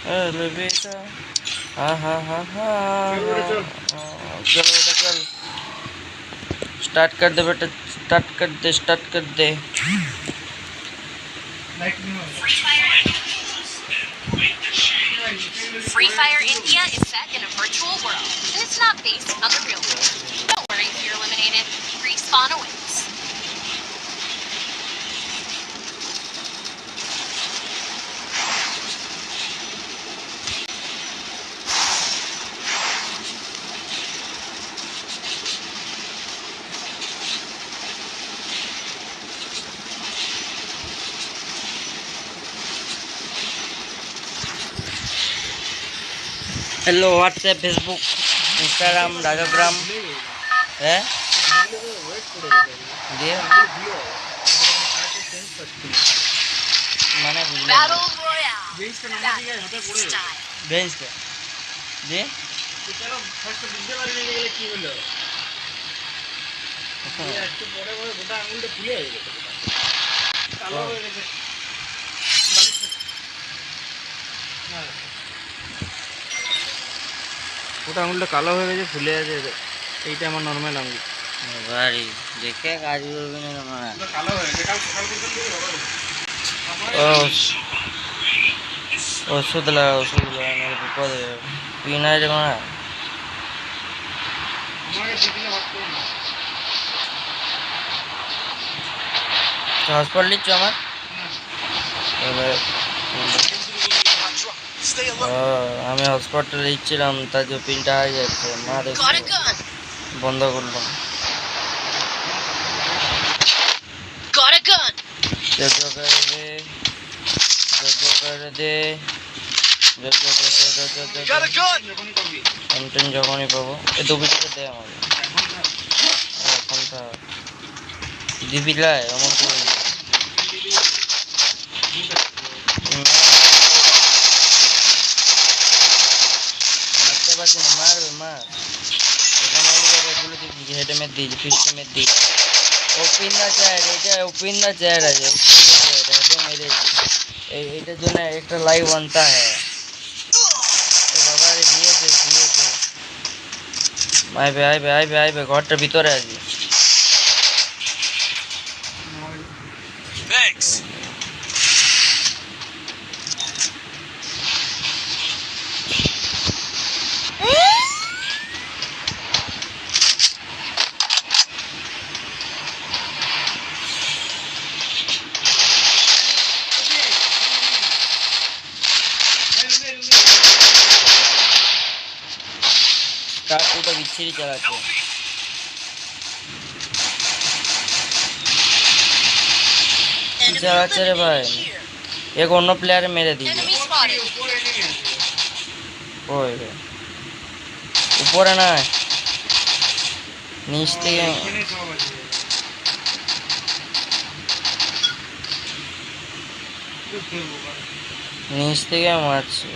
अलविदा हा हा हा चलो बेटा चल स्टार्ट कर दे बेटा स्टार्ट कर दे Free Fire India is set in a virtual world, and it's not based on the real world. Don't worry if you're eliminated. Respawn awaits. Hello WhatsApp Facebook Instagram राजाग्राम है দিয়ে মানে Battle Royale. বেঞ্চটা দিয়ে চলো first বুঝতে পারিনি গেলে কি হলো একটু পরে পরে গোটা আঙুলটা ফুলে হয়ে গেছে কালো হয়ে গেছে গোটা আঙুলটা কালো হয়ে গেছে ফুলে আছে এইটা আমার নর্মাল আঙুল ভারী দেখে কাজ করবে না আমার কালো হয়ে গেছে কাল সকাল পর্যন্ত ওষুধ লাগানোর বিপদে পিনা যাবে না আমাকে দিদিনে ভাত করো না হসপিটাল নিচ্ছ আমার আমি হসপিটালে দিচ্ছিলাম তার যে পিনটা হয়ে যাচ্ছে মা দেখো Got a gun. বন্ধ করলাম Got a gun. যজ্ঞ করে দে কন্টেন্ট যখনই পাবো এই দুবিটাকে দে আমাকে এখনটা দিবি লাই এমন করে মারতে পারছি না মারবে মার এখানে এগুলো দিচ্ছি হেডে মেট দিয়েছি ফিস্টে মেট দিয়েছি ওপেন দা চেয়ার এটা ওপেন দা চেয়ার আছে হেডে মেরেছি এইটার জন্য একটা লাইভ আনতা হ্যাঁ বাবা রে দিয়েছে আইবে ঘরটার ভিতরে আছি কাকুটা বিচ্ছিরি চালাচ্ছে কি চালাচ্ছে রে ভাই এক অন্য প্লেয়ারে মেরে দিয়েছে Enemy spotted. ওই রে উপরে না নিচ থেকে মারছে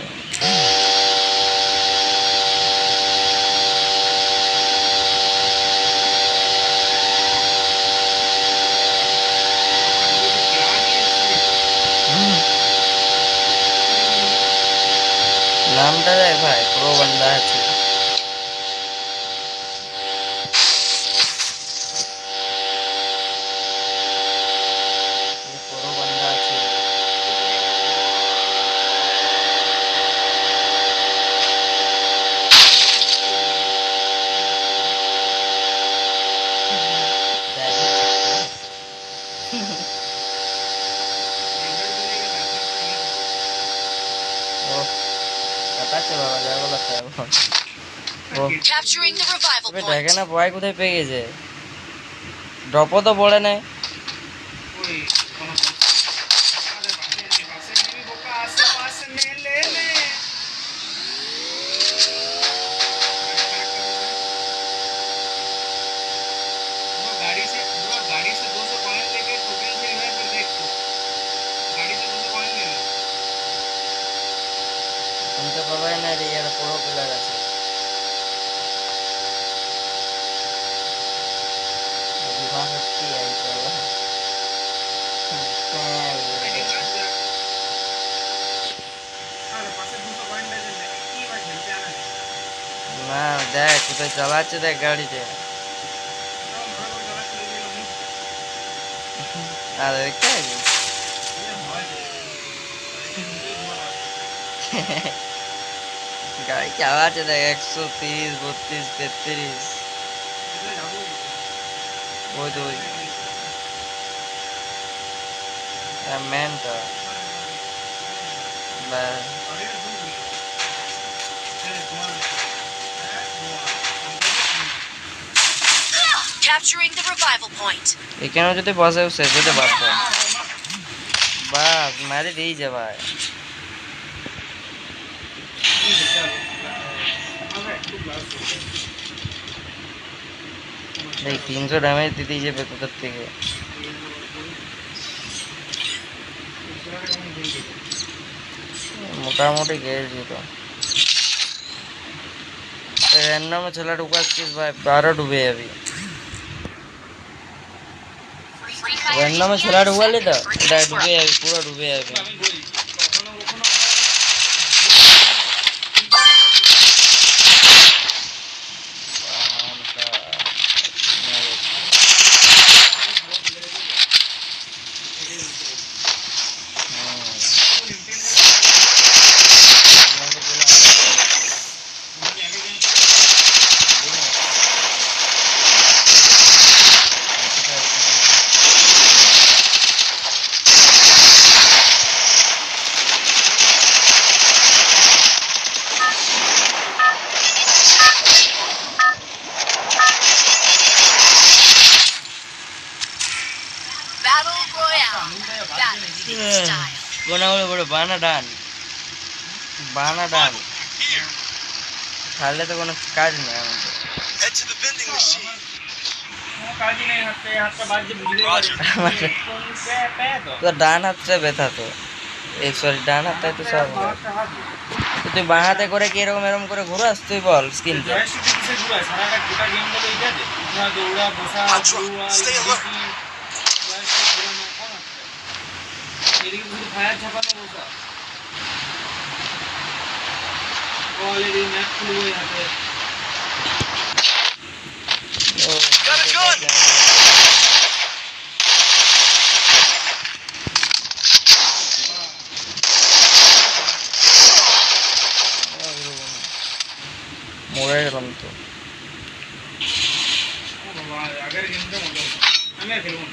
नामটা দেখ ভাই পুরো বান্দা আছে পুরো বান্দা আছে কাটাচ্ছে বাবা যা বলা তাই Capturing the revival তবে point. দেখে না ভয় কোথায় পেয়ে গেছে ড্রপও তো পড়ে নাই শুনতে পাবাই না রে ইয়ার পুরো প্লেয়ার আছে কি আর চলো আরে পাশে 200 পয়েন্ট আছে কি ভাই খেলতে আনা না দেখ কোথায় চালাচ্ছে দেখ গাড়িতে তখন ভালো করে চালাচ্ছিল এগুলো মিস আর দেখতে পাচ্ছিস? হয় গাড়ি চালাচ্ছে দেখ 130 32 33 কোথায় যাবো ওই তো ওই ম্যানটা বা গাড়ির দুধ তোমার Capturing the revival point. এখানেও যদি বসে শেষ হতে পারতো বাস মারি দিই যে ভাই এই 300 ড্যামেজ দিতেই যে ভেতর থেকে মোটামুটি গেছি তো র্যান্ডমে ছেলে ঢুকাচ্ছিস ভাই আরো ডুবে যাবি Free fire র্যান্ডমে media ছেলে is set ঢুকালি in তো a এটা virtual ডুবে world. যাবি পুরো ডুবে যাবি আমি বলি কখনো কখনো Battle Royale. Battlefield style. কোনাগুলো বড় বানা ডান তাহলে তো কোনো কাজ নেই আমাদের Head to the vending machine. কোনো কাজই নেই হাতটা বাজছে বুঝতে পারছি কোন পে তো তো ডান হাতটা ব্যথা তো এই সরি ডান হাতটাই তো সব একটা হাত তো তুই বাঁ হাতে করে কি এরকম করে ঘুরাস তুই বল স্ক্রিনটা জয়স্টিক কিসে ঘুরায় সারাটা গোটা গেমটা তো এইটাতে উঠা দৌড়া বসা ঘুরা Stay alert. জয়স্টিক ঘুরানো কোন আছে এদিকে শুধু ফায়ার ছাপানো বসা অলরেডি ম্যাপ খুলবো এই হাতে Got a gun! মরে গেলাম তো ও বাবা আগের গেমটা মজা হতো। আমি আর খেলবো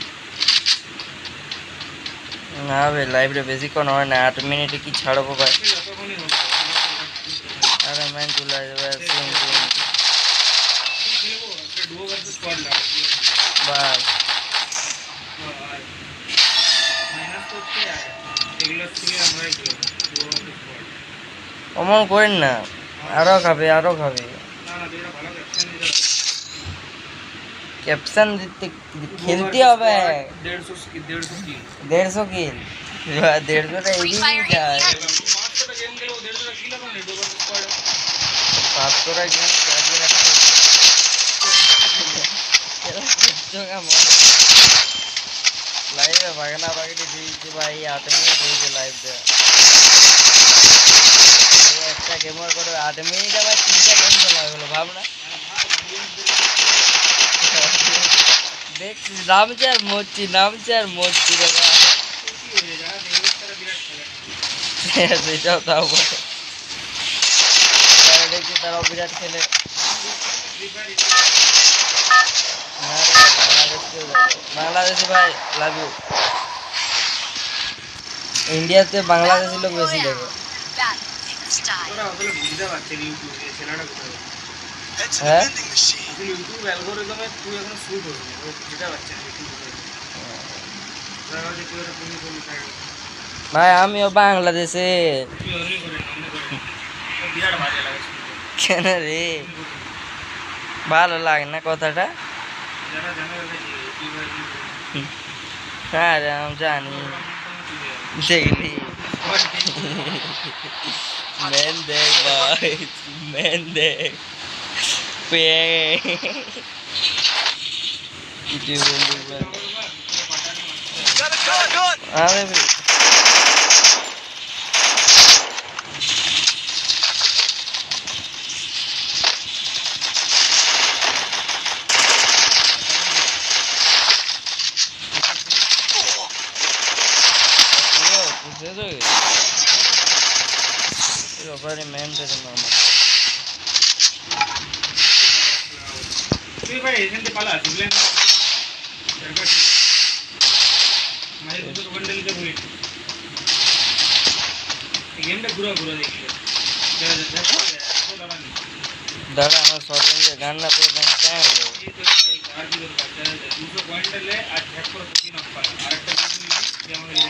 না না ভাই লাইভে বেশিক্ষণ হয় না 8 মিনিটে কি ছাড়বো ভাই ঠিক আছে তখনই হতো আরে ম্যান চলে আসবে খেলবো একটা ডুও ভার্সেস স্কোয়াড লাগবে বাস মাইনাস করতে এগুলো থেকে আমরাই খেলবো ডুও ভার্সেস স্কোয়াড অমন করেন না আরো খাবে না না যেটা ভালো অ্যাকশন দিতে ক্যাপশন দিতে খেলতে হবে 150 কিল 150 কিল 150টা Free এগিয়ে fire যায় India. 500টা গেম খেলবো 150টা কিল হবে না ডুও ভার্সেস স্কোয়াড 500টা গেম চালিয়ে রাখা লাইভে বাগনা বাগনি দিয়েছি ভাই 8 মিনিট হয়েছে লাইভ দেওয়া একটা গেমার করে 8 মিনিট আবার 3টা গেম খেলা হলো ভাব না দেখছি নামছে আর মরছি রে ভাই সেটাও তাও বটে যারা দেখছি তারাও বিরাট খেলে না রে, বাংলাদেশি ভাই লাভ ইউ ইন্ডিয়াতে বাংলাদেশি লোক বেশি দেখে Battlefield style. ওরা ওগুলো বুঝতে পারছে না ইউটিউবে ছেলেটা কোথায় Head to the Huh? vending machine. আসলে ইউটিউব অ্যালগরিদমে তুই এখন শুট হবি ও বুঝতে পারছে না ইউটিউব কোথায় তারা যে তুই একটা পুলিশ বলি থাকে ভাই আমিও বাংলাদেশে তুই অনলি করে অনলি করে ও বিরাট বাজে লাগে শুনতে কেন রে ভালো লাগে না কথাটা যারা জানে তাদের ইউটিউবে হ্যাঁ রে, আমি জানি দেখলি মেন দেখ ভাই মেন দেখ কিছুই বলতে পারি না। Got a gun! আরে ভাই, বুঝে তো ব্যাপারে ম্যান থেকে মামা তুই ভাই এখান থেকে পালা সিভিলেন দরকার মাঝে দুটো দোকান দিতে বলি এই গেমটা ঘুরা ঘুরা দেখি দাদা আমার সরঞ্জে গান না পেয়ে গান চাই হলো এই তো এই আর কি দরকার দুটো পয়েন্ট দিলে আর ঝ্যাপ করে প্রতি নক পালা আরেকটা জিনিস নিবি যে আমাদের এই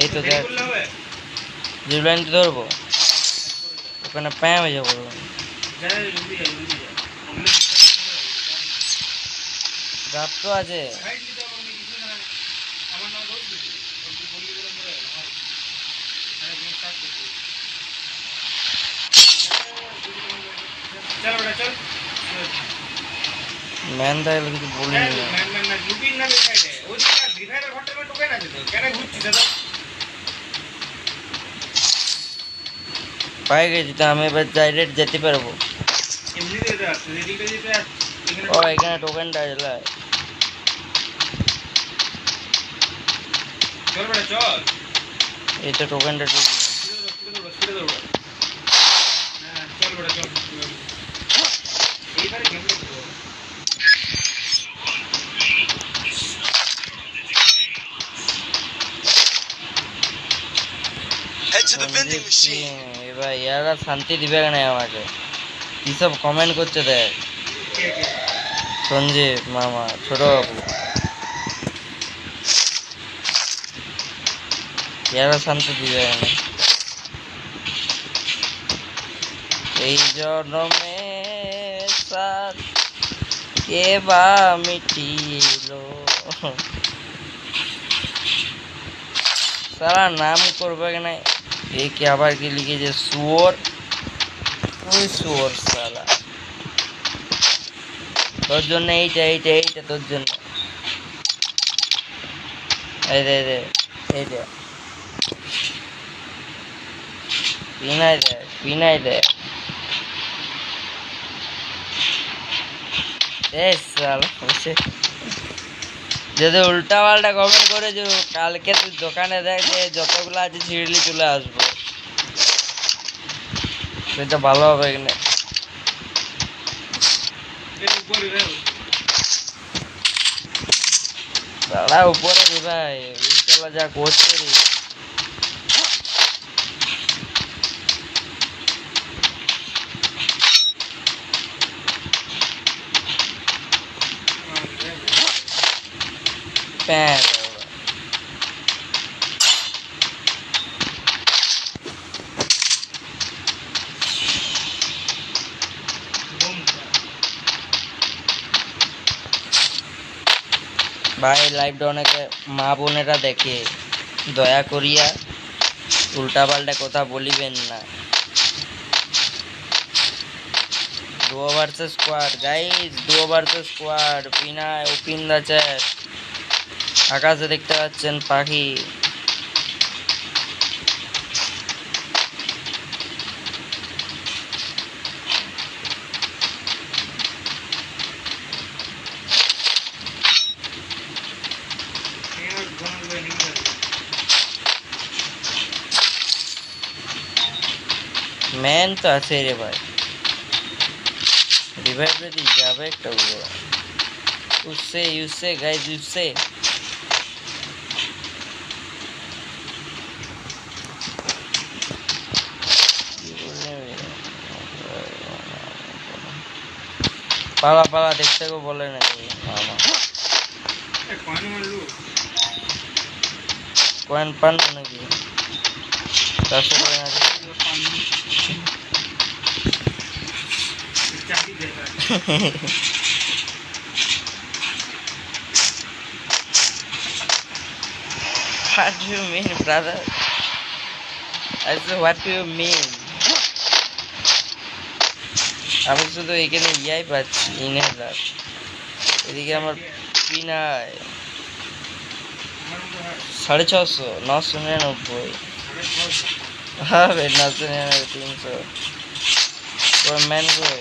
এই তো দেখ বললে হবে জিবলাইন ধরবো ওখানে প্যাঁ হয়ে যাবো যা জলদি যা গাপ তো আছে সাইড নিতে হবে আমি কিছু না আমার নাম দোষ দিছি তুই বললি বলে মরে আমার আরে গেম স্টার্ট করতে চল বেটা চল ম্যান থাকলে কিছু বলিনি না ম্যান না লুপিং না সাইডে ওই দিকে ডিভাইডার ঘরটার মধ্যে টোকেন আছে তো কেন ঘুরছিস দাদা পাই গেছি তো আমি এবার ডাইরেক্ট যেতে পারবো এমনি দিতে আসছে এদিকে দিতে এখানে ও এখানে টোকেনটা আছে চল বেটা চল এই তো টোকেনটা ঠিক স্পিডে দৌড় হ্যাঁ চল বেটা চল এইবারে গেমটা করবো Head to the vending machine. এবার ইয়ারা শান্তি দিবে কেন আমাকে কি সব কমেন্ট করছে দেখ কে কে সঞ্জীব মামা ছোট বাবু ইয়ারা শান্তি দিবে কেন এই জন্মে সাথ কে বা মিটিল সারা নাম করবে কেন এই কি আবার কি লিখেছে শুয়োর ওই শুয়োর সালা তোর জন্য এইটা তোর জন্য এই রে পিনাই দে সালা যদি উল্টা পাল্টা কমেন্ট করে যে কালকে তুই দোকানে দেখ যে যতগুলো আছে ছিঁড়লি চলে আসবো সেটা ভালো হবে কিনা এর উপরে রে তারা উপরে রে ভাই ওই শালা যা করছে রে প্যান ভাই লাইভটা অনেকে মা বোনেরা দেখে দয়া করিয়া উল্টা পাল্টা কথা বলিবেন না duo versus squad guys duo versus squad পিনায় ওপিন দা চ্যাট আকাশে দেখতে পাচ্ছেন পাখি এর গন লই নিতে ম্যান তো আছে রে ভাই রিভাইভ রেডি যাবে একটা उससे गाइस उससे পালা দেখতে को बोले ना मामा এ কয়ন মারলু কোয়েন পান নাকি তারপরে না চাবি দে What do you mean, brother? I said, what do you mean? আমি শুধু এখানে ইয়াই পাচ্ছি ইনহেলার এদিকে আমার পিনায় আমার মতো হয় 650, 999, 650 হবে 999, 300 তোর ম্যান করে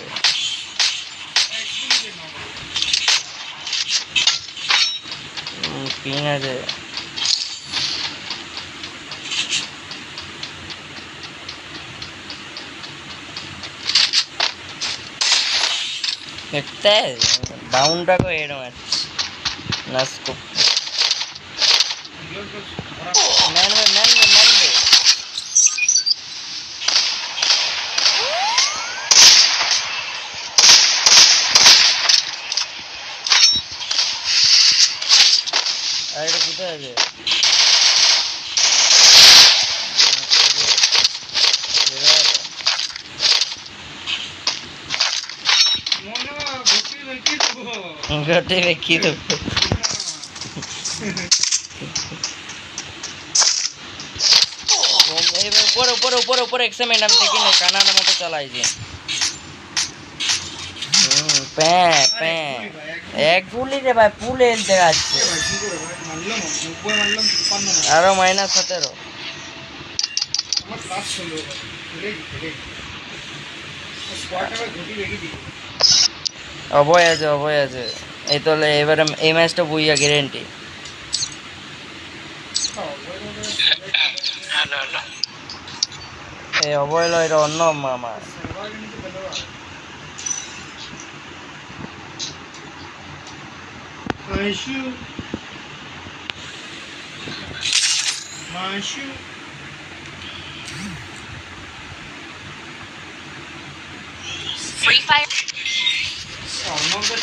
পিন আছে দেখতে ডাউনটা করে এরম আছে না স্কোপ ম্যান আর এটা কোথায় আছে ঘটে রেখি তো উপরে এক্সামেন্ট আমি দেখি না কানাডার মতো চালাইছি এক গুলি রে ভাই পুলে এলতে যাচ্ছে আরো -17 অভয় আছে এই তো এবারে এই ম্যাচটা বুইয়া গ্যারেন্টি এই অভয় এটা অন্য মামা Free Fire.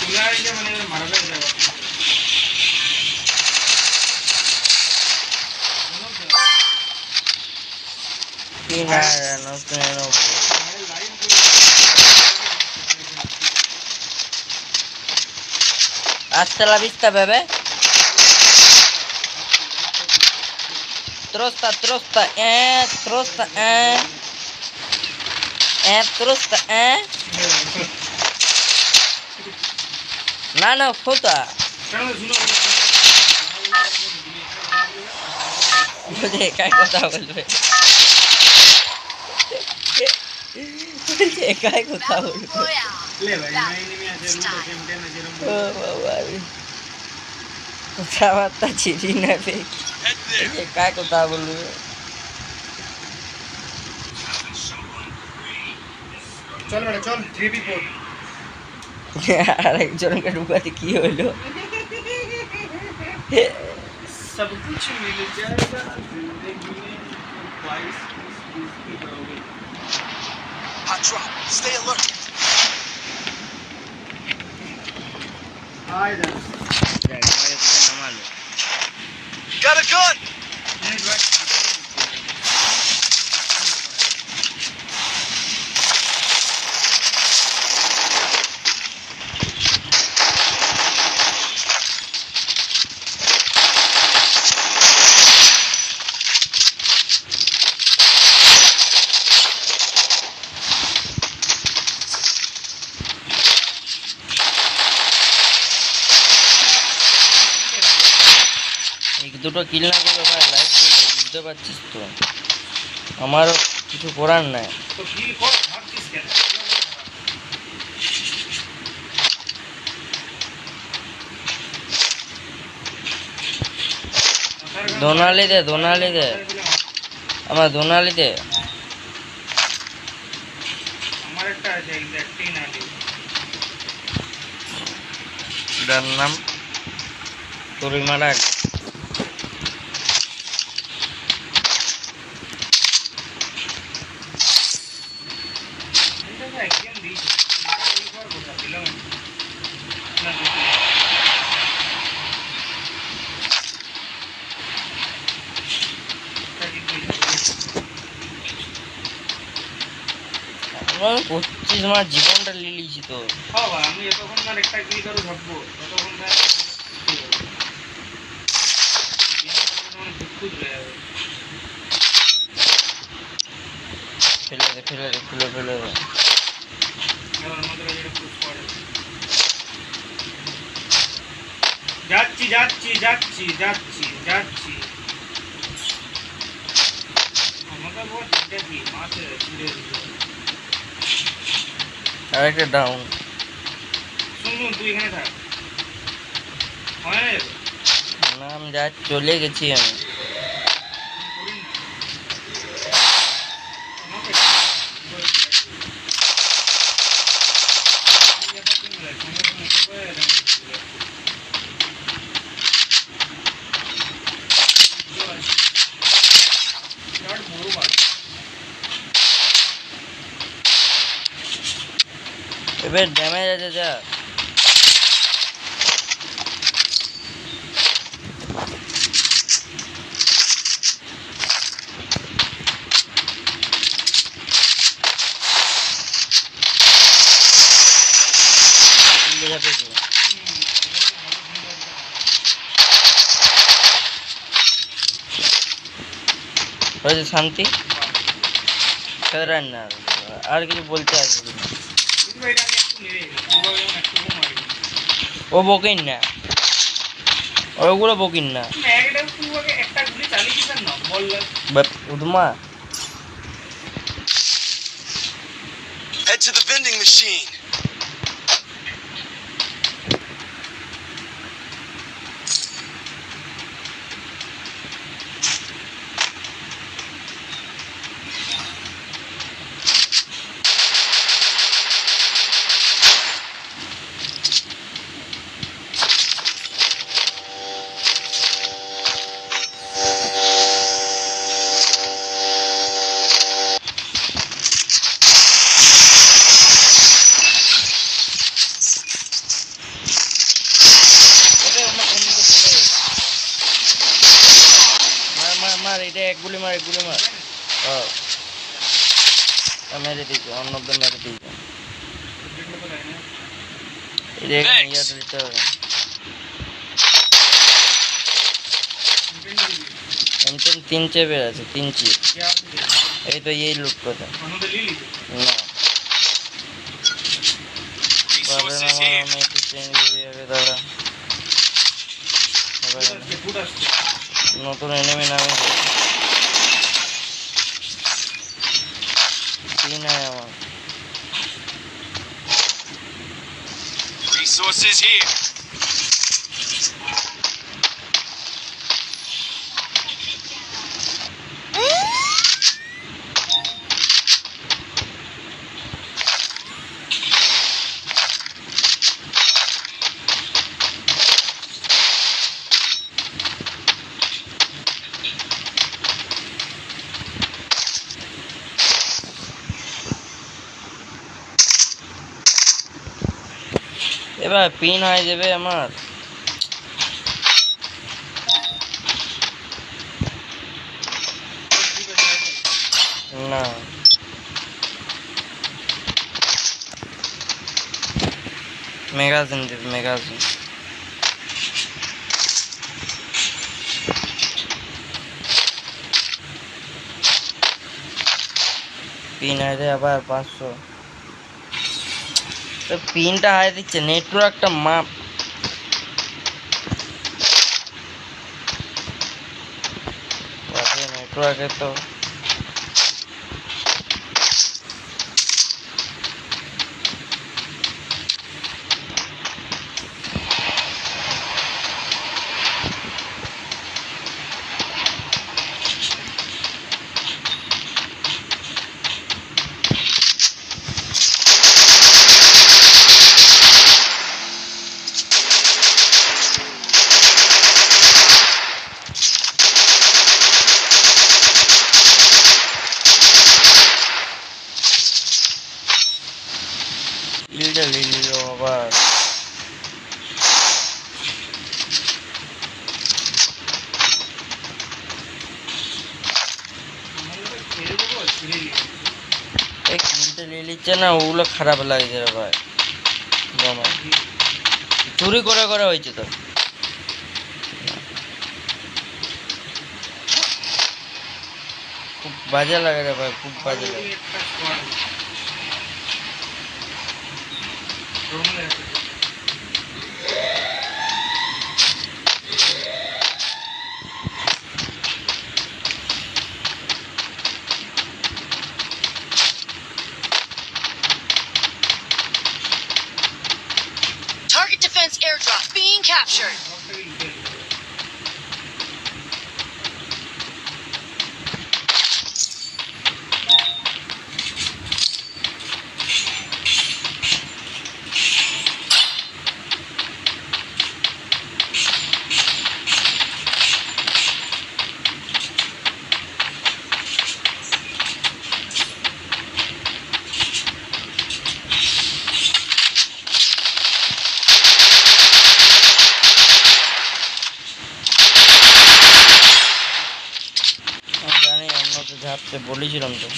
চলে আসছে মানে মারাবে যাবে Hasta la vista, bebé. Trosta, trosta, No, puta. मुझे काय কথা বলবে मुझे काय কথা বলবে ले भाई मैं नहीं আছে চ্যাম্পিয়ন আছে ও বাবা কথা বার্তা চিনি না বে काय কথা বলবে চল বেটা চল 3v4 আরেকজনকে ঢুকাতে কি হলো सब कुछ मिल जाएगा जिंदगी में 22 की करोगे Hot drop. Stay alert. हाय दा Got a gun. नहीं भाई দুটো কিল না করলে ভাই লাইভ বুঝতে পারছিস তো আমারও কিছু করার নাই तो किल को भाग किसके দোনালি দে আমার দোনালি দে আমার একটা আছে এক্স্যাক্টলি নালি যার নাম তরিমারা এটা তো একদম দিই এই বার কথা দিলাম না আমি 25 মাস জীবনটা লিলিছি তো হ্যাঁ ভাই আমি এতক্ষণ না একটা কিল করে ভাববো ততক্ষণ না ফেলে দে এবার আমাদের এটা পুশ করে যাচ্ছি যাচ্ছি যাচ্ছি যাচ্ছি যাচ্ছি আমাকে বল এটা কি মাছে ছিঁড়ে দিল আরেকটা ডাউন। শুন শুন তুই এখানে থাক হয় না যাবে না আমি যা চলে গেছি আমি। করিস না আমাকে এবার ড্যামেজ আছে যা। হয়েছে শান্তি না আর কিছু বলতে আসবে না। ও বকিন না, ওগুলো বকিন না উদমা। Head to the vending machine. মার এটা এক গুলি মার, এক গুলি মার। মেরে দিয়েছে, অন্যদের মেরে দিয়েছে। এটা ইয়াটা দিতে হবে। এমটেন 3 চেপের আছে, 3 চিপ। এই তো এই লুট কথা না Resources here. আমি একটু চেঞ্জ করে যাবে দাদা। নতুন এনিমি নামে কি নাই আমার। Resources here. এবার পিন হয়ে যাবে আমার। না ম্যাগাজিন দেবে, ম্যাগাজিন। পিন হয়ে যায় আবার 500। তো পিনটা হাই দিচ্ছে, নেটওয়ার্কটা মাপ। নেটওয়ার্কে তো ইলটা লিল আবার। এই কিলটা নিয়ে নিচ্ছে না, ওগুলো খারাপ লাগছে রে ভাই। চুরি করে করে হয়েছে তো। খুব বাজে লাগে রে ভাই, খুব বাজে লাগে। defense airdrop being captured. সবটাকে লুটে নিল। আমি জানি অন্যকে ঝাপতে বলেছিলাম তো।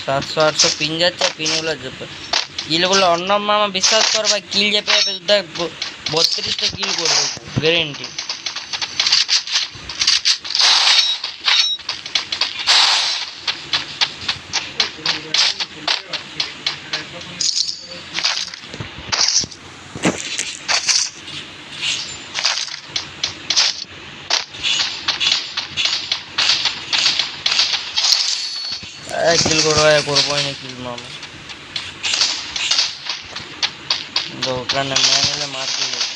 সাতশো আটশো পিন যাচ্ছে, পিনগুলো কিলগুলো অন্য মামা বিশ্বাস কর ভাই, কিল যে পেয়ে দেখ 32টা কিল করবে গ্যারেন্টি। কিল করবোই না কিল মামা, দোকানে ম্যান এলে মারতে যাবে।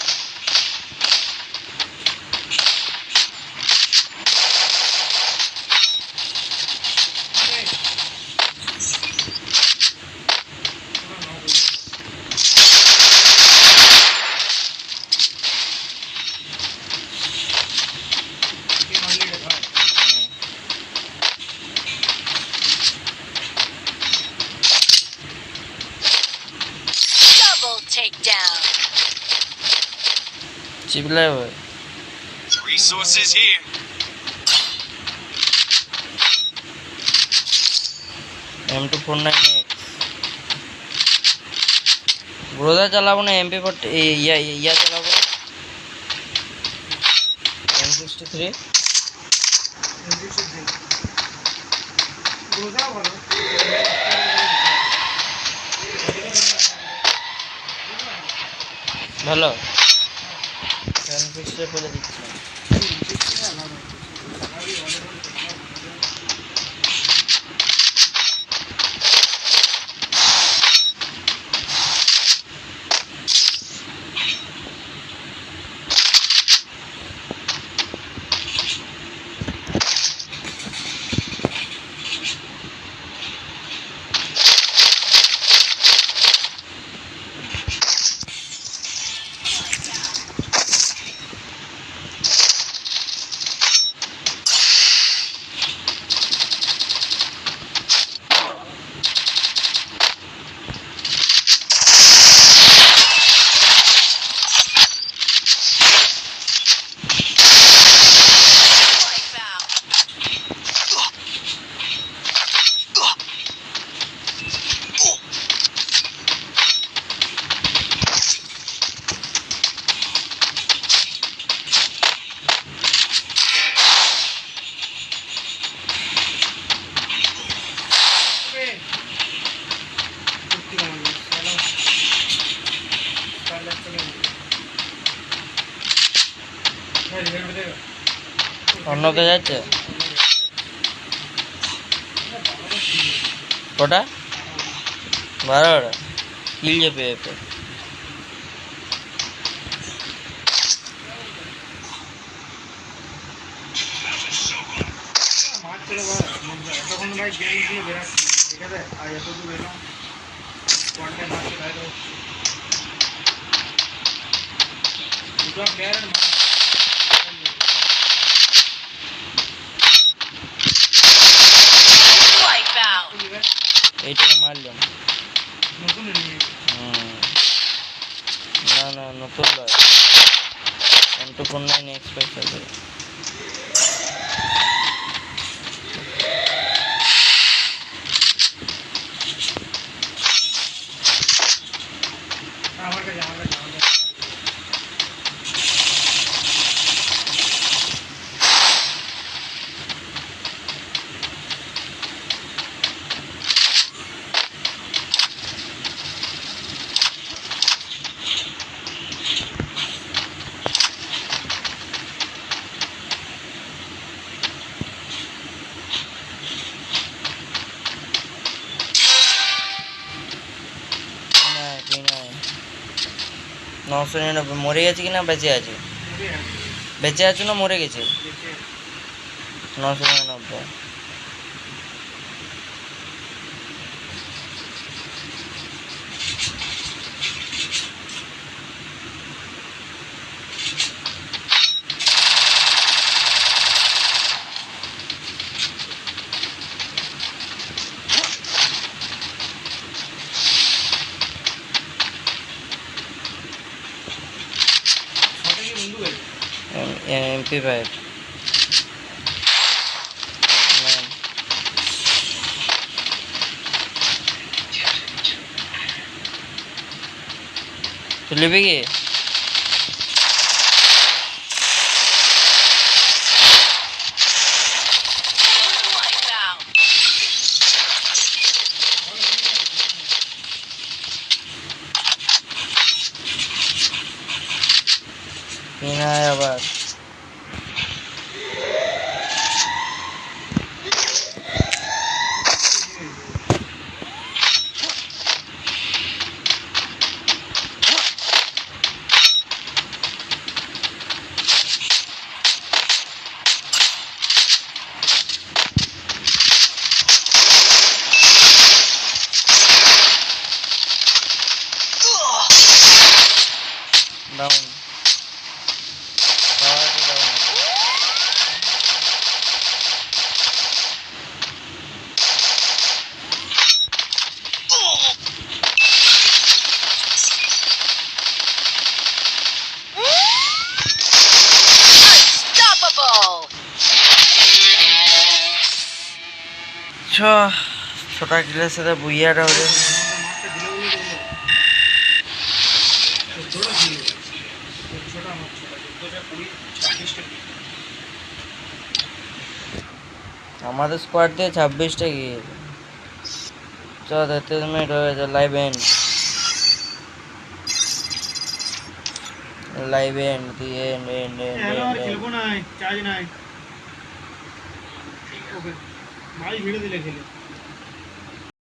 Double takedown. চিপলাই ভাই Resources here. M249 ব্রোদা চালাবো না, MP40 ইয়া চালাবো, M63। রোজাও ভালো। ভালো M60 ফেলে দিচ্ছি। অন্যকে যাচ্ছে ওটা 12টা কিল যে পেয়ে তখন ভাই গেম দিয়ে বেরাচ্ছি, ঠিক আছে? আর এত দূর এলাম, কোয়ার্টারে মারতে বাইরে দুটো প্লেয়ারের Wipeout. এইটাকে মারলাম। নতুন নিয়ে না নতুন লয় M249 X5 আছে আমার কাছে না 999 মরে গেছে কিনা বেঁচে আছে বেঁচে আছো না মরে গেছে 999 MP5 চলবে কি Wipeout. কিনা আবার ডাউন Unstoppable. ছোটা কিলের সাথে বুইয়াটা হলে মাঠটা দিলে বলে ছোটা ছিল ছোটা আমার ছোটা 14 20 26টা আমাদের স্কোয়াড দিয়ে 26টা গিয়েছে 33 মিনিট হয়ে গেছে লাইভ এন্ড দিয়ে এন্ড আর খেলবো না চার্জ নাই ওকে ভাই ভিড়ে দিলে খেলে